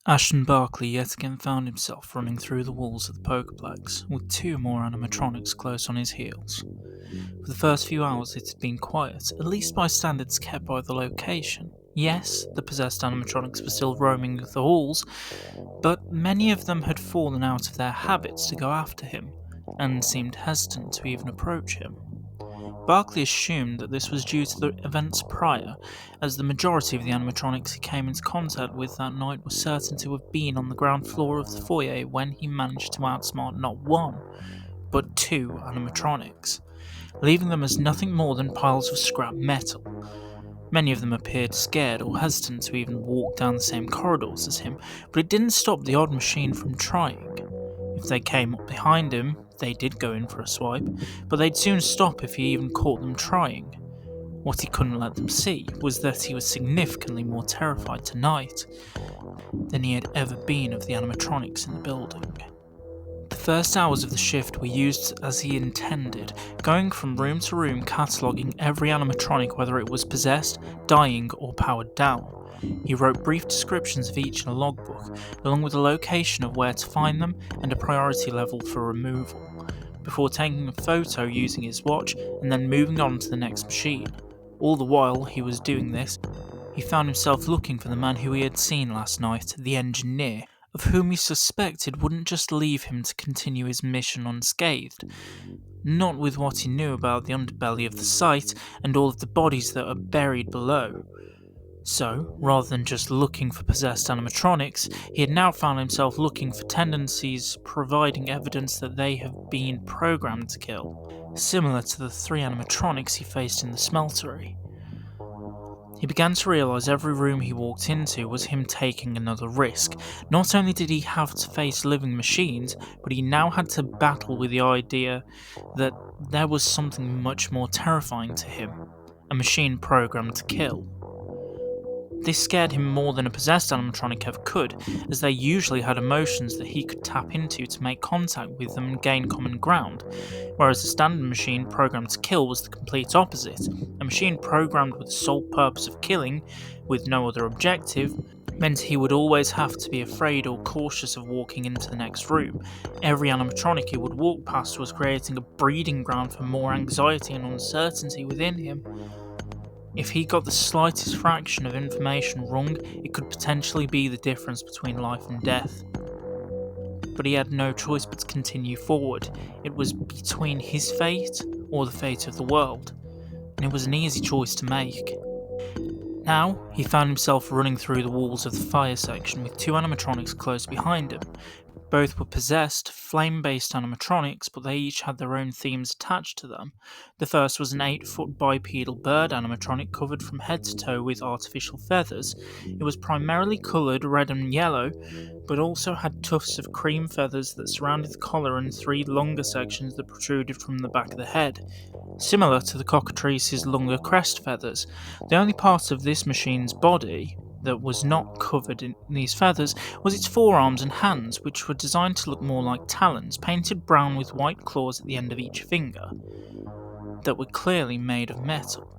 Ashton Barkley yet again found himself running through the walls of the Pokeplex, with two more animatronics close on his heels. For the first few hours it had been quiet, at least by standards kept by the location. Yes, the possessed animatronics were still roaming the halls, but many of them had fallen out of their habits to go after him, and seemed hesitant to even approach him. Barkley assumed that this was due to the events prior, as the majority of the animatronics he came into contact with that night were certain to have been on the ground floor of the foyer when he managed to outsmart not one, but two animatronics, leaving them as nothing more than piles of scrap metal. Many of them appeared scared or hesitant to even walk down the same corridors as him, but it didn't stop the odd machine from trying. If they came up behind him, they did go in for a swipe, but they'd soon stop if he even caught them trying. What he couldn't let them see was that he was significantly more terrified tonight than he had ever been of the animatronics in the building. The first hours of the shift were used as he intended, going from room to room cataloguing every animatronic whether it was possessed, dying, or powered down. He wrote brief descriptions of each in a logbook, along with a location of where to find them and a priority level for removal, before taking a photo using his watch and then moving on to the next machine. All the while he was doing this, he found himself looking for the man who he had seen last night, the engineer, of whom he suspected wouldn't just leave him to continue his mission unscathed. Not with what he knew about the underbelly of the site and all of the bodies that are buried below. So, rather than just looking for possessed animatronics, he had now found himself looking for tendencies providing evidence that they have been programmed to kill, similar to the three animatronics he faced in the smeltery. He began to realise every room he walked into was him taking another risk. Not only did he have to face living machines, but he now had to battle with the idea that there was something much more terrifying to him, a machine programmed to kill. This scared him more than a possessed animatronic ever could, as they usually had emotions that he could tap into to make contact with them and gain common ground, whereas a standard machine programmed to kill was the complete opposite. A machine programmed with the sole purpose of killing, with no other objective, meant he would always have to be afraid or cautious of walking into the next room. Every animatronic he would walk past was creating a breeding ground for more anxiety and uncertainty within him. If he got the slightest fraction of information wrong, it could potentially be the difference between life and death. But he had no choice but to continue forward. It was between his fate or the fate of the world, and it was an easy choice to make. Now, he found himself running through the walls of the fire section with two animatronics close behind him. Both were possessed, flame-based animatronics, but they each had their own themes attached to them. The first was an 8-foot bipedal bird animatronic covered from head to toe with artificial feathers. It was primarily coloured red and yellow, but also had tufts of cream feathers that surrounded the collar and three longer sections that protruded from the back of the head, similar to the cockatrice's longer crest feathers. The only part of this machine's body that was not covered in these feathers was its forearms and hands, which were designed to look more like talons, painted brown with white claws at the end of each finger, that were clearly made of metal.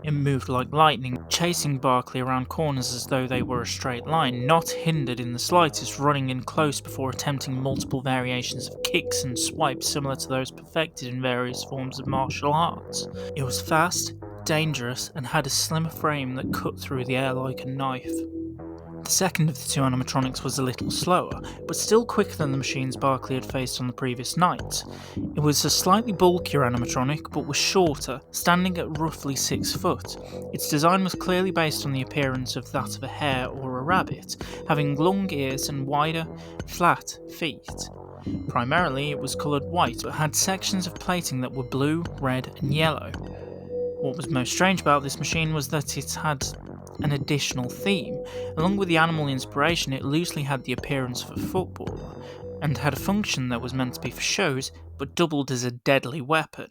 It moved like lightning, chasing Barkley around corners as though they were a straight line, not hindered in the slightest, running in close before attempting multiple variations of kicks and swipes similar to those perfected in various forms of martial arts. It was fast, dangerous, and had a slimmer frame that cut through the air like a knife. The second of the two animatronics was a little slower, but still quicker than the machines Barkley had faced on the previous night. It was a slightly bulkier animatronic, but was shorter, standing at roughly 6 foot. Its design was clearly based on the appearance of that of a hare or a rabbit, having long ears and wider, flat feet. Primarily it was coloured white, but had sections of plating that were blue, red, and yellow. What was most strange about this machine was that it had an additional theme. Along with the animal inspiration, it loosely had the appearance of a footballer, and had a function that was meant to be for shows, but doubled as a deadly weapon.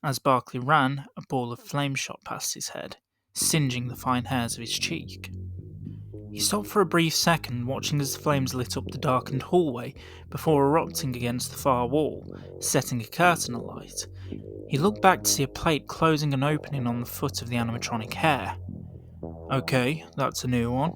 As Barkley ran, a ball of flame shot past his head, singeing the fine hairs of his cheek. He stopped for a brief second, watching as the flames lit up the darkened hallway, before erupting against the far wall, setting a curtain alight. He looked back to see a plate closing and opening on the foot of the animatronic hare. Okay, that's a new one.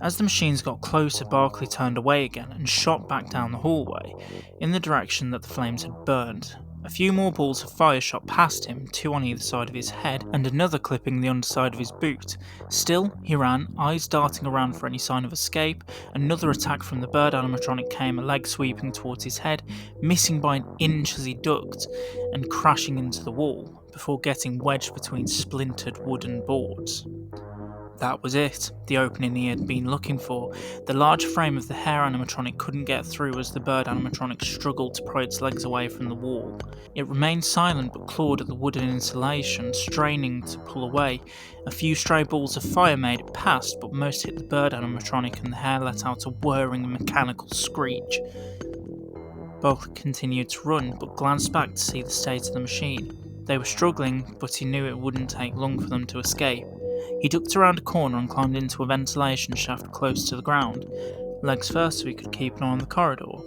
As the machines got closer, Barkley turned away again and shot back down the hallway, in the direction that the flames had burned. A few more balls of fire shot past him, 2 on either side of his head, and another clipping the underside of his boot. Still, he ran, eyes darting around for any sign of escape. Another attack from the bird animatronic came, a leg sweeping towards his head, missing by an inch as he ducked, and crashing into the wall, before getting wedged between splintered wooden boards. That was it, the opening he had been looking for. The large frame of the hair animatronic couldn't get through as the bird animatronic struggled to pry its legs away from the wall. It remained silent but clawed at the wooden insulation, straining to pull away. A few stray balls of fire made it past, but most hit the bird animatronic and the hair let out a whirring mechanical screech. Both continued to run, but glanced back to see the state of the machine. They were struggling, but he knew it wouldn't take long for them to escape. He ducked around a corner and climbed into a ventilation shaft close to the ground, legs first so he could keep an eye on the corridor.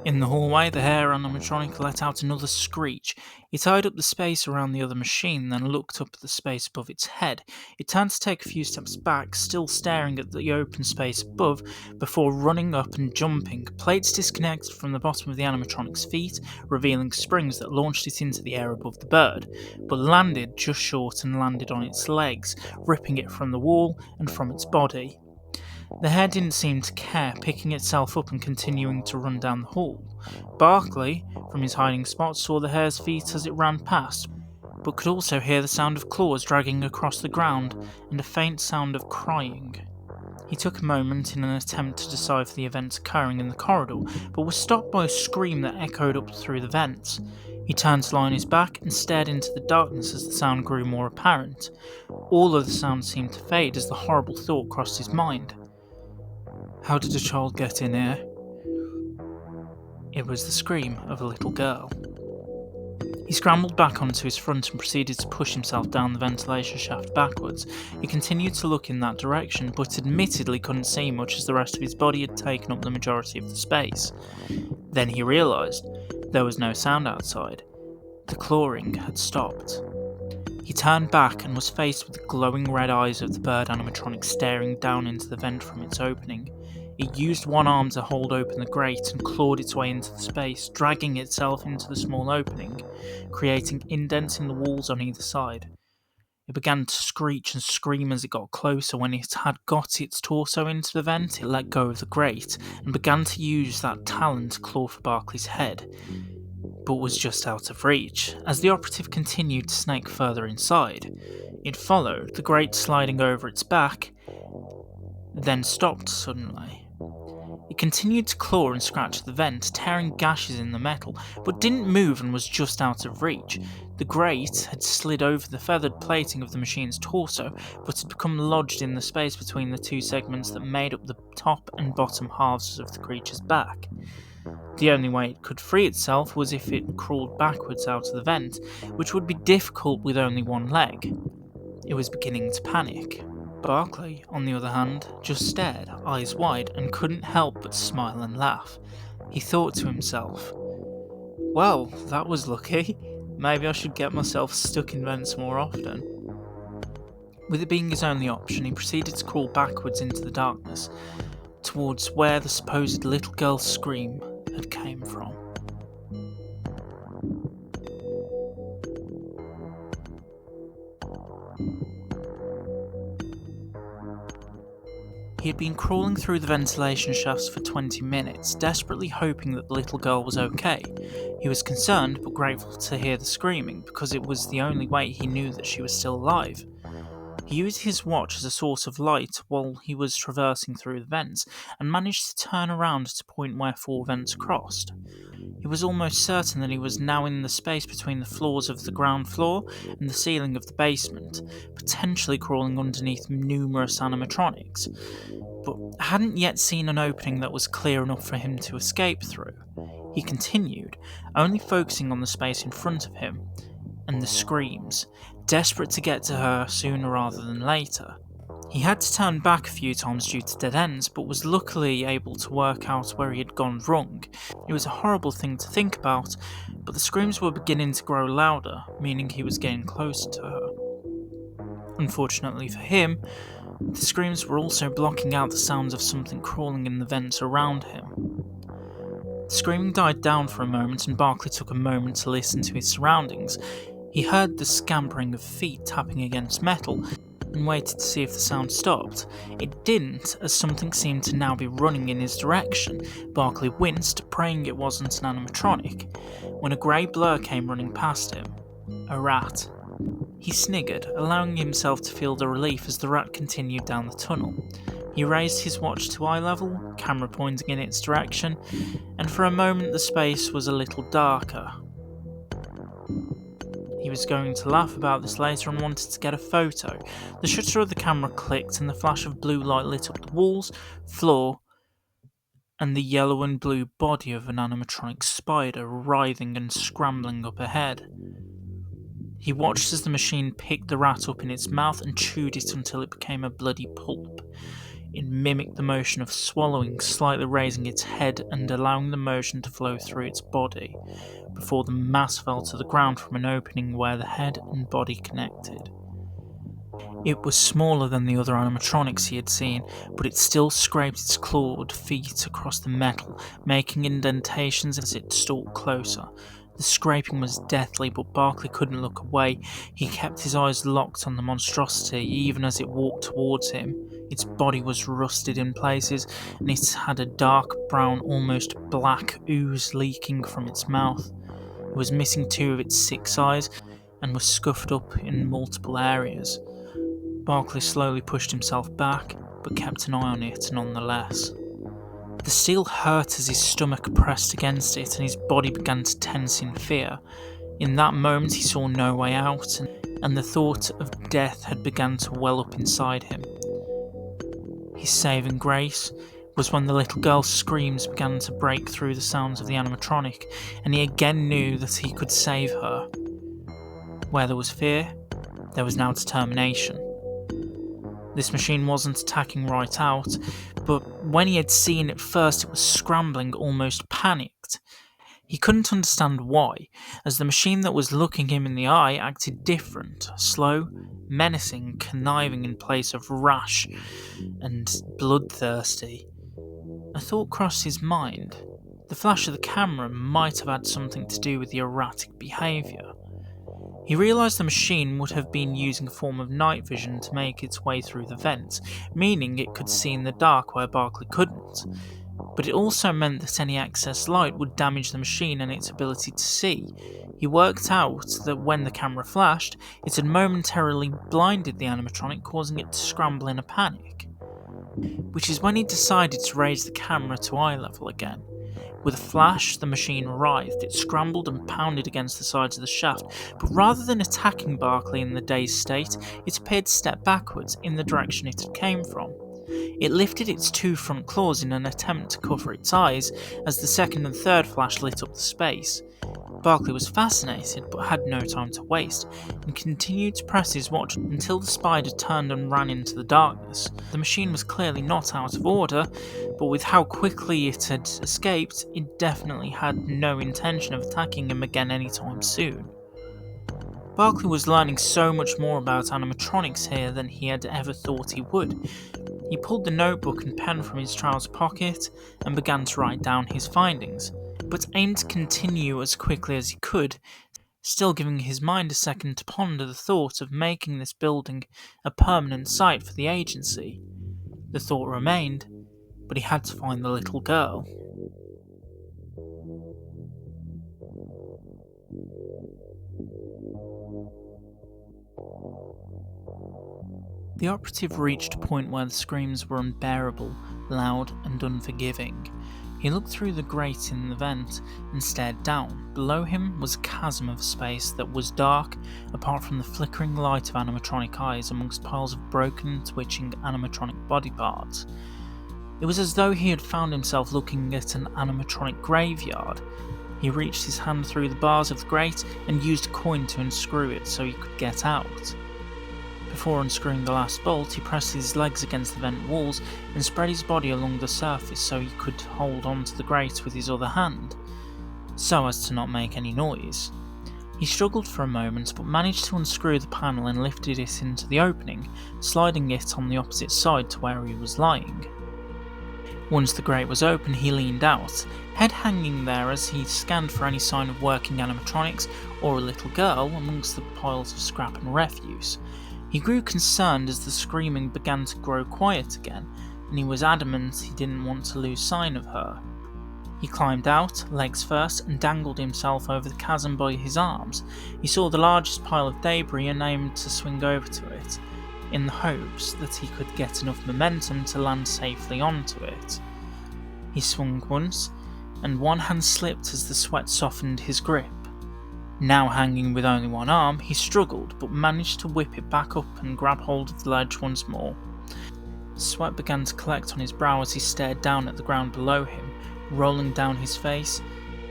In the hallway, the hair animatronic let out another screech. It tied up the space around the other machine, then looked up at the space above its head. It turned to take a few steps back, still staring at the open space above, before running up and jumping. Plates disconnected from the bottom of the animatronic's feet, revealing springs that launched it into the air above the bird, but landed just short and landed on its legs, ripping it from the wall and from its body. The hair didn't seem to care, picking itself up and continuing to run down the hall. Barkley, from his hiding spot, saw the hare's feet as it ran past, but could also hear the sound of claws dragging across the ground and a faint sound of crying. He took a moment in an attempt to decipher the events occurring in the corridor, but was stopped by a scream that echoed up through the vents. He turned to lie on his back and stared into the darkness as the sound grew more apparent. All other sounds seemed to fade as the horrible thought crossed his mind. How did a child get in here? It was the scream of a little girl. He scrambled back onto his front and proceeded to push himself down the ventilation shaft backwards. He continued to look in that direction, but admittedly couldn't see much as the rest of his body had taken up the majority of the space. Then he realised there was no sound outside. The clawing had stopped. He turned back and was faced with the glowing red eyes of the bird animatronic staring down into the vent from its opening. It used one arm to hold open the grate and clawed its way into the space, dragging itself into the small opening, creating indents in the walls on either side. It began to screech and scream as it got closer. When it had got its torso into the vent, it let go of the grate and began to use that talon to claw for Barkley's head, but was just out of reach. As the operative continued to snake further inside, it followed, the grate sliding over its back, then stopped suddenly. It continued to claw and scratch the vent, tearing gashes in the metal, but didn't move and was just out of reach. The grate had slid over the feathered plating of the machine's torso, but had become lodged in the space between the two segments that made up the top and bottom halves of the creature's back. The only way it could free itself was if it crawled backwards out of the vent, which would be difficult with only one leg. It was beginning to panic. Barkley, on the other hand, just stared, eyes wide, and couldn't help but smile and laugh. He thought to himself, "Well, that was lucky. Maybe I should get myself stuck in vents more often." With it being his only option, he proceeded to crawl backwards into the darkness, towards where the supposed little girl's scream had came from. He had been crawling through the ventilation shafts for 20 minutes, desperately hoping that the little girl was okay. He was concerned but grateful to hear the screaming, because it was the only way he knew that she was still alive. He used his watch as a source of light while he was traversing through the vents, and managed to turn around at a point where 4 vents crossed. He was almost certain that he was now in the space between the floors of the ground floor and the ceiling of the basement, potentially crawling underneath numerous animatronics, but hadn't yet seen an opening that was clear enough for him to escape through. He continued, only focusing on the space in front of him, and the screams, desperate to get to her sooner rather than later. He had to turn back a few times due to dead ends, but was luckily able to work out where he had gone wrong. It was a horrible thing to think about, but the screams were beginning to grow louder, meaning he was getting closer to her. Unfortunately for him, The screams were also blocking out the sounds of something crawling in the vents around him. The screaming died down for a moment, and Barkley took a moment to listen to his surroundings. He heard the scampering of feet tapping against metal and waited to see if the sound stopped. It didn't, as something seemed to now be running in his direction. Barkley winced, praying it wasn't an animatronic, when a grey blur came running past him. A rat. He sniggered, allowing himself to feel the relief as the rat continued down the tunnel. He raised his watch to eye level, camera pointing in its direction, and for a moment the space was a little darker. He was going to laugh about this later and wanted to get a photo. The shutter of the camera clicked and the flash of blue light lit up the walls, floor, and the yellow and blue body of an animatronic spider writhing and scrambling up ahead. He watched as the machine picked the rat up in its mouth and chewed it until it became a bloody pulp. It mimicked the motion of swallowing, slightly raising its head and allowing the motion to flow through its body, before the mass fell to the ground from an opening where the head and body connected. It was smaller than the other animatronics he had seen, but it still scraped its clawed feet across the metal, making indentations as it stalked closer. The scraping was deathly, but Barkley couldn't look away. He kept his eyes locked on the monstrosity, even as it walked towards him. Its body was rusted in places, and it had a dark brown, almost black ooze leaking from its mouth. It was missing 2 of its 6 eyes, and was scuffed up in multiple areas. Barkley slowly pushed himself back, but kept an eye on it nonetheless. The steel hurt as his stomach pressed against it and his body began to tense in fear. In that moment he saw no way out, and the thought of death had begun to well up inside him. His saving grace was when the little girl's screams began to break through the sounds of the animatronic, and he again knew that he could save her. Where there was fear, there was now determination. This machine wasn't attacking right out, but when he had seen it first it was scrambling, almost panicked. He couldn't understand why, as the machine that was looking him in the eye acted different, slow, menacing, conniving in place of rash and bloodthirsty. A thought crossed his mind. The flash of the camera might have had something to do with the erratic behaviour. He realised the machine would have been using a form of night vision to make its way through the vents, meaning it could see in the dark where Barkley couldn't. But it also meant that any excess light would damage the machine and its ability to see. He worked out that when the camera flashed, it had momentarily blinded the animatronic, causing it to scramble in a panic. Which is when he decided to raise the camera to eye level again. With a flash, the machine writhed, it scrambled and pounded against the sides of the shaft, but rather than attacking Barkley in the dazed state, it appeared to step backwards in the direction it had came from. It lifted its 2 front claws in an attempt to cover its eyes as the second and third flash lit up the space. Barkley was fascinated but had no time to waste, and continued to press his watch until the spider turned and ran into the darkness. The machine was clearly not out of order, but with how quickly it had escaped, it definitely had no intention of attacking him again anytime soon. Barkley was learning so much more about animatronics here than he had ever thought he would. He pulled the notebook and pen from his trouser pocket and began to write down his findings, but aimed to continue as quickly as he could, still giving his mind a second to ponder the thought of making this building a permanent site for the agency. The thought remained, but he had to find the little girl. The operative reached a point where the screams were unbearable, loud and unforgiving. He looked through the grate in the vent and stared down. Below him was a chasm of space that was dark, apart from the flickering light of animatronic eyes amongst piles of broken, twitching animatronic body parts. It was as though he had found himself looking at an animatronic graveyard. He reached his hand through the bars of the grate and used a coin to unscrew it so he could get out. Before unscrewing the last bolt, he pressed his legs against the vent walls and spread his body along the surface so he could hold onto the grate with his other hand, so as to not make any noise. He struggled for a moment, but managed to unscrew the panel and lifted it into the opening, sliding it on the opposite side to where he was lying. Once the grate was open, he leaned out, head hanging there as he scanned for any sign of working animatronics or a little girl amongst the piles of scrap and refuse. He grew concerned as the screaming began to grow quiet again, and he was adamant he didn't want to lose sight of her. He climbed out, legs first, and dangled himself over the chasm by his arms. He saw the largest pile of debris and aimed to swing over to it, in the hopes that he could get enough momentum to land safely onto it. He swung once, and one hand slipped as the sweat softened his grip. Now hanging with only one arm, he struggled, but managed to whip it back up and grab hold of the ledge once more. Sweat began to collect on his brow as he stared down at the ground below him, rolling down his face.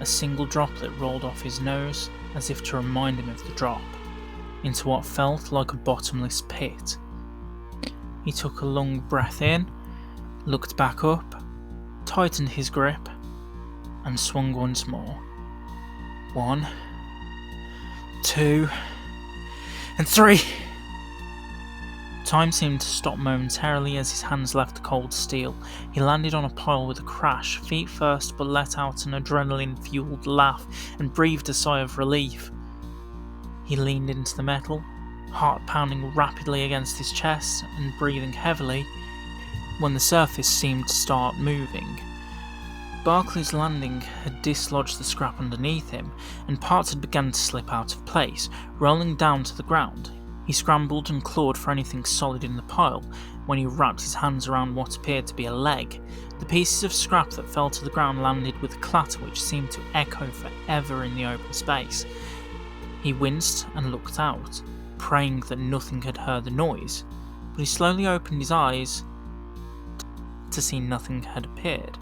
A single droplet rolled off his nose, as if to remind him of the drop, into what felt like a bottomless pit. He took a long breath in, looked back up, tightened his grip, and swung once more. 1, 2, and 3! Time seemed to stop momentarily as his hands left the cold steel. He landed on a pile with a crash, feet first, but let out an adrenaline-fueled laugh and breathed a sigh of relief. He leaned into the metal, heart pounding rapidly against his chest and breathing heavily, when the surface seemed to start moving. Barkley's landing had dislodged the scrap underneath him, and parts had begun to slip out of place, rolling down to the ground. He scrambled and clawed for anything solid in the pile when he wrapped his hands around what appeared to be a leg. The pieces of scrap that fell to the ground landed with a clatter which seemed to echo forever in the open space. He winced and looked out, praying that nothing had heard the noise, but he slowly opened his eyes to see nothing had appeared.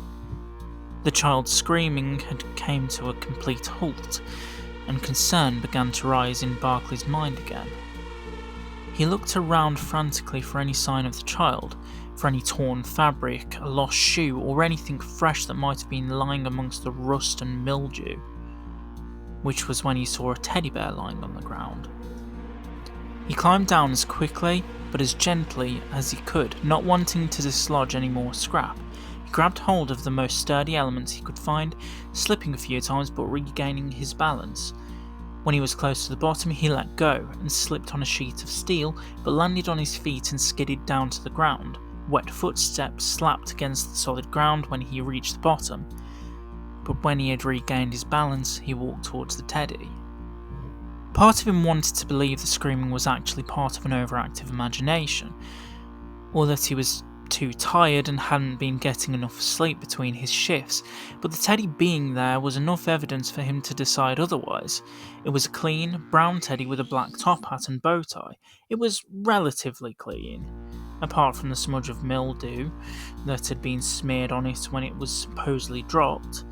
The child's screaming had come to a complete halt, and concern began to rise in Barkley's mind again. He looked around frantically for any sign of the child, for any torn fabric, a lost shoe, or anything fresh that might have been lying amongst the rust and mildew, which was when he saw a teddy bear lying on the ground. He climbed down as quickly, but as gently as he could, not wanting to dislodge any more scrap. He grabbed hold of the most sturdy elements he could find, slipping a few times but regaining his balance. When he was close to the bottom, he let go and slipped on a sheet of steel, but landed on his feet and skidded down to the ground. Wet footsteps slapped against the solid ground when he reached the bottom, but when he had regained his balance, he walked towards the teddy. Part of him wanted to believe the screaming was actually part of an overactive imagination, or that he was too tired and hadn't been getting enough sleep between his shifts, but the teddy being there was enough evidence for him to decide otherwise. It was a clean, brown teddy with a black top hat and bow tie. It was relatively clean, apart from the smudge of mildew that had been smeared on it when it was supposedly dropped.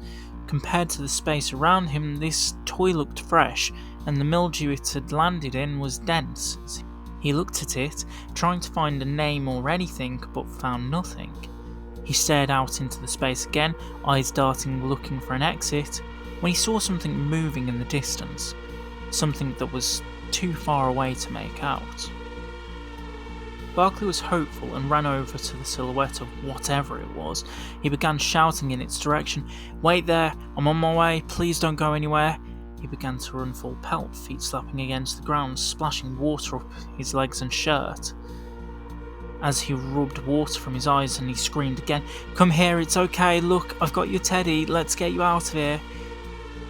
Compared to the space around him, this toy looked fresh, and the mildew it had landed in was dense. He looked at it, trying to find a name or anything, but found nothing. He stared out into the space again, eyes darting, looking for an exit, when he saw something moving in the distance, something that was too far away to make out. Barkley was hopeful and ran over to the silhouette of whatever it was. He began shouting in its direction, "Wait there, I'm on my way, please don't go anywhere." He began to run full pelt, feet slapping against the ground, splashing water up his legs and shirt. As he rubbed water from his eyes and he screamed again, "Come here, it's okay, look, I've got your teddy, let's get you out of here."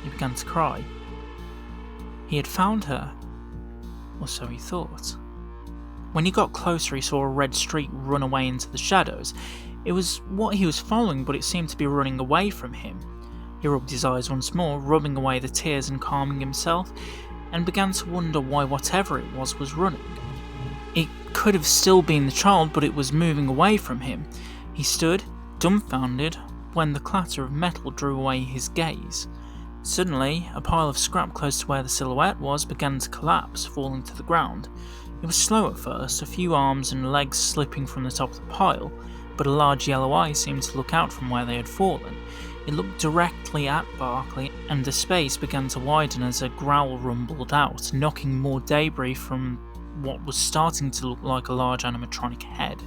He began to cry. He had found her, or so he thought. When he got closer, he saw a red streak run away into the shadows. It was what he was following, but it seemed to be running away from him. He rubbed his eyes once more, rubbing away the tears and calming himself, and began to wonder why whatever it was running. It could have still been the child, but it was moving away from him. He stood, dumbfounded, when the clatter of metal drew away his gaze. Suddenly, a pile of scrap close to where the silhouette was began to collapse, falling to the ground. It was slow at first, a few arms and legs slipping from the top of the pile, but a large yellow eye seemed to look out from where they had fallen. It looked directly at Barkley, and the space began to widen as a growl rumbled out, knocking more debris from what was starting to look like a large animatronic head.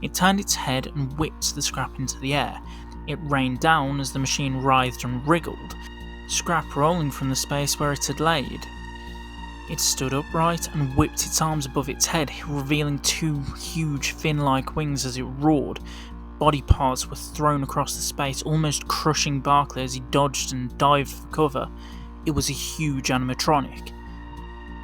It turned its head and whipped the Scrap into the air. It rained down as the machine writhed and wriggled, Scrap rolling from the space where it had laid. It stood upright and whipped its arms above its head, revealing two huge fin-like wings as it roared. Body parts were thrown across the space, almost crushing Barkley as he dodged and dived for cover. It was a huge animatronic.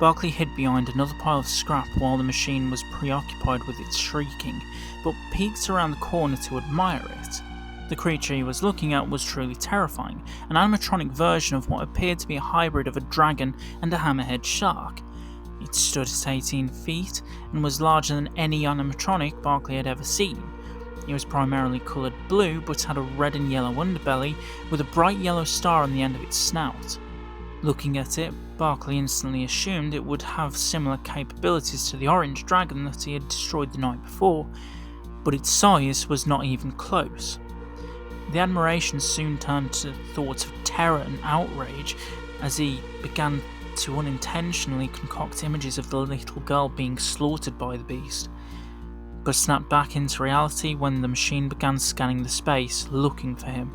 Barkley hid behind another pile of scrap while the machine was preoccupied with its shrieking, but peeked around the corner to admire it. The creature he was looking at was truly terrifying, an animatronic version of what appeared to be a hybrid of a dragon and a hammerhead shark. It stood at 18 feet and was larger than any animatronic Barkley had ever seen. It was primarily coloured blue, but had a red and yellow underbelly with a bright yellow star on the end of its snout. Looking at it, Barkley instantly assumed it would have similar capabilities to the orange dragon that he had destroyed the night before, but its size was not even close. The admiration soon turned to thoughts of terror and outrage as he began to unintentionally concoct images of the little girl being slaughtered by the beast, but snapped back into reality when the machine began scanning the space, looking for him.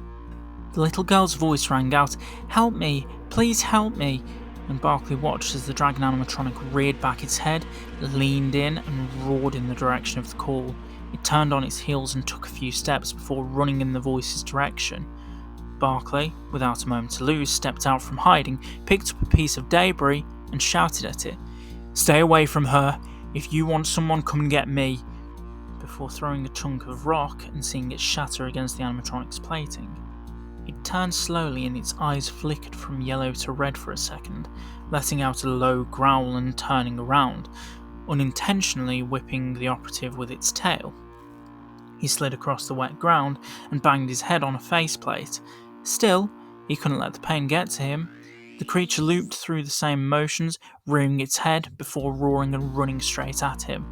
The little girl's voice rang out, "Help me! Please help me!" And Barkley watched as the dragon animatronic reared back its head, leaned in, and roared in the direction of the call. It turned on its heels and took a few steps before running in the voice's direction. Barkley, without a moment to lose, stepped out from hiding, picked up a piece of debris, and shouted at it, "Stay away from her! If you want someone, come and get me!" before throwing a chunk of rock and seeing it shatter against the animatronic's plating. It turned slowly and its eyes flickered from yellow to red for a second, letting out a low growl and turning around, unintentionally whipping the operative with its tail. He slid across the wet ground and banged his head on a faceplate. Still, he couldn't let the pain get to him. The creature looped through the same motions, rearing its head before roaring and running straight at him.